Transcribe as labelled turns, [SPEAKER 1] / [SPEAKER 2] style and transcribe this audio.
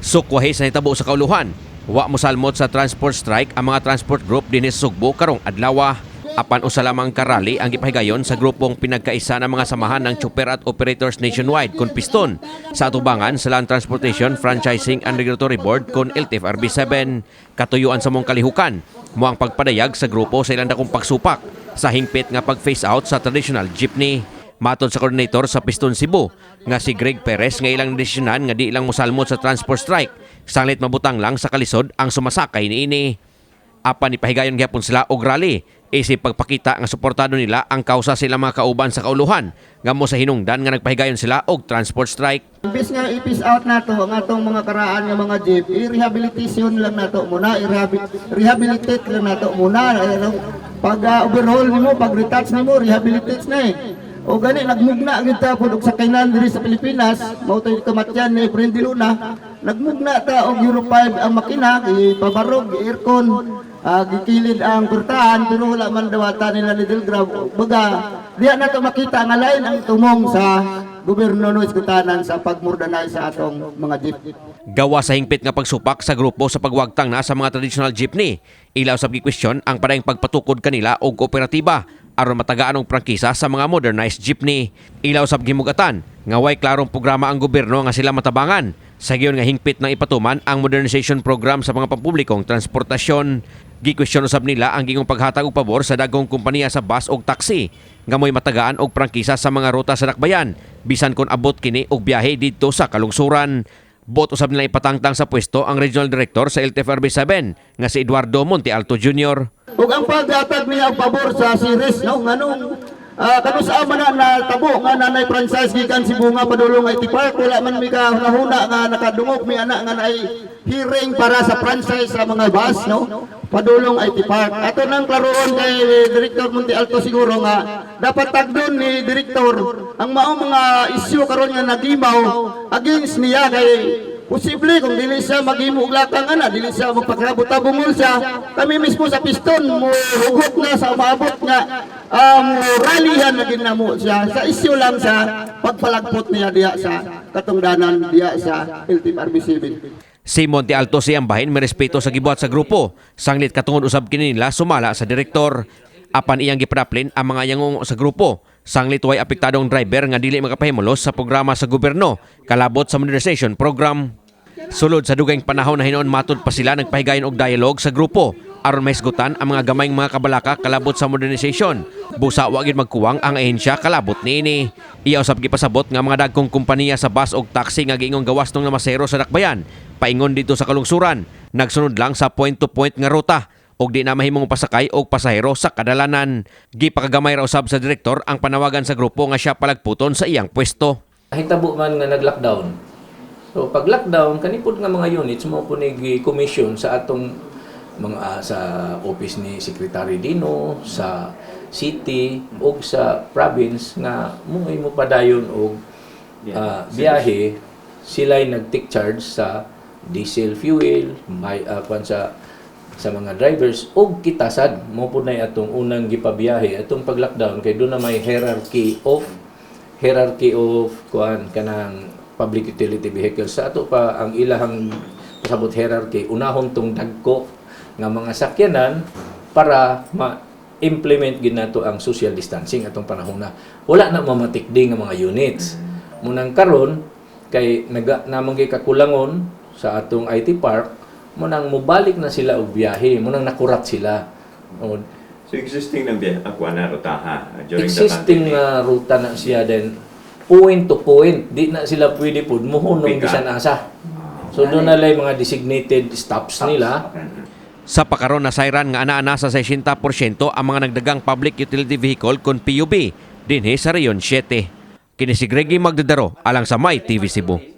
[SPEAKER 1] Sukwahi sa hitabo sa kauluhan. Wa mosalmot sa transport strike ang mga transport group dinhi sa Sugbo karong adlaw. Apan usa lamang karali ang gipahigayon sa grupong pinagkaisa ng mga samahan ng Chopper at Operators Nationwide kon Piston sa atubangan sa Land Transportation Franchising and Regulatory Board kon LTFRB 7. Katuyuan sa mong kalihukan mo ang pagpadayag sa grupo sa ilang dakong pagsupak sa hingpit nga pag-phase out sa traditional jeepney. Matod sa coordinator sa Piston Cebu nga si Greg Perez nga ilang desisyonan nga di ilang mosalmot sa transport strike, sanglit mabutang lang sa kalisod ang sumasakay niini. Apan ipahigayon gyapon sila og rally isip pagpakita nga suportado nila ang kausa sila mga kauban sa kauluhan nga mo sa hinungdan nga nagpahigayon sila og transport strike.
[SPEAKER 2] Imbis nga i-peace out nato ang atong mga karaan nga mga jeep, i-rehabilitation lang nato muna, i-rehabilitate lang nato muna. Pag overhaul nimo, pag retouch nimo, rehabilitate na eh. O gani nagmugna gid ta pud og sakyanan diri sa Pilipinas, mao tay kamatyan ni Prendi Luna. Nagmugna ta og Euro 5 ang makina, ipabarog, aircon, gikilid ang kurtahan, pero wala man dawata nila ni Delgrab. Baga, diya na to makita nga lain ang tumong sa gobyerno no iskutanan sa pagmordanay sa atong mga jeep.
[SPEAKER 1] Gawa sa hingpit nga pagsupak sa grupo sa pagwagtang na sa mga traditional jeepney, ilaw sa gi-question ang padayong pagpatukod kanila og kooperatiba aron matagaan og prangkisa sa mga modernized jeepney. Ilaw sa gimugatan nga way klarong programa ang gobyerno nga sila matabangan sa giyon nga hingpit nang ipatuman ang modernization program sa mga pampublikong transportasyon. Gi-question usab nila ang gingong paghatag og pabor sa dagkong kompanya sa bus og taxi nga mo'y matagaan og prangkisa sa mga ruta sa dakbayan bisan kon abot kini og biyahe didto sa kalungsuran. Bot usab nila ipatangtang sa pwesto ang Regional Director sa LTFRB 7 nga si Eduardo Monte Alto Jr.
[SPEAKER 2] Ug ang paghatag niya og pabor sa series no nganong kano sa man na tabo nga nanay franchise gikan si Bunga padulong IT Park, wala man mi ka hunahuna nga nakadungog mi ana nga nay hearing para sa franchise sa mga bus no padulong IT Park. Ato nang klaroon kay Director Monte Alto siguro nga dapat tagdon ni Director ang maong mga isyu karon nga nagimaw against niya kay posible kung dili siya maghimo og lakang ana, dili siya magpakrabot-tabungol siya. Kami mismo sa Piston mo hugot na sa maabot nga rallyhan na ginamo siya sa isyu lang sa pagpalagpot niya diya sa katungdanan diya sa LTFRB 7.
[SPEAKER 1] Si Monte Alto siyang bahin may respeto sa gibuhat sa grupo. Sanglit katungod usab kini nila sumala sa direktor. Apan iyang gipraplin ang mga yangong sa grupo. Sanglit way apektadong driver nga dili makapahimulos sa programa sa gobyerno kalabot sa modernization program. Sulod sa dugayng panahon na hinuon matod pa sila nagpahigayon og dialogue sa grupo aron mahisgutan ang mga gamayng mga kabalaka kalabot sa modernization. Busa wa gid magkuwang ang ahensya kalabot niini. Iya usab gipasabot nga mga dagkong kompanya sa bus og taxi nga giingong gawas ng namasero sa dakbayan paingon dito sa kalungsuran. Nagsunod lang sa point-to-point nga ruta og di na mahimong pasakay og pasahero sa kadalanan. Gipakagamay ra usab sa direktor ang panawagan sa grupo nga siya palagputon sa iyang pwesto.
[SPEAKER 3] Hitabo man nga nag-lockdown. So pag lockdown kanipod nga mga units mo po ni commission sa atong mga sa office ni Secretary Dino, sa city ug sa province nga mo'y mo padayon og biyahe, sila'y nag-take charge sa diesel fuel, may sa mga drivers og kitasad mo po na atong unang gipabiyahe atong pag-lockdown kay doon na may hierarchy of kuan kanang public utility vehicles. Sa ato pa ang ilahang pasabot hierarchy unahon tong dagko nga mga sakyanan para ma-implement gid nato ang social distancing atong panahon na wala na mamatikdi nga mga units. Munang karon kay namang kakulangon sa atong IT Park, munang mubalik na sila og biyahe, munang nakurat sila.
[SPEAKER 4] So existing na biyahe ako na ruta ha during
[SPEAKER 3] existing na ruta na siya then point to point, di na sila pwede pud muhunong bisan asa. So doon na lay mga designated stops nila.
[SPEAKER 1] Sa pakaron na sayran nga ana-ana sa 60% ang mga nagdagang public utility vehicle kon PUV dinhi sa Reyon 7. Kini si Greggy Magdadaro alang sa My TV Cebu.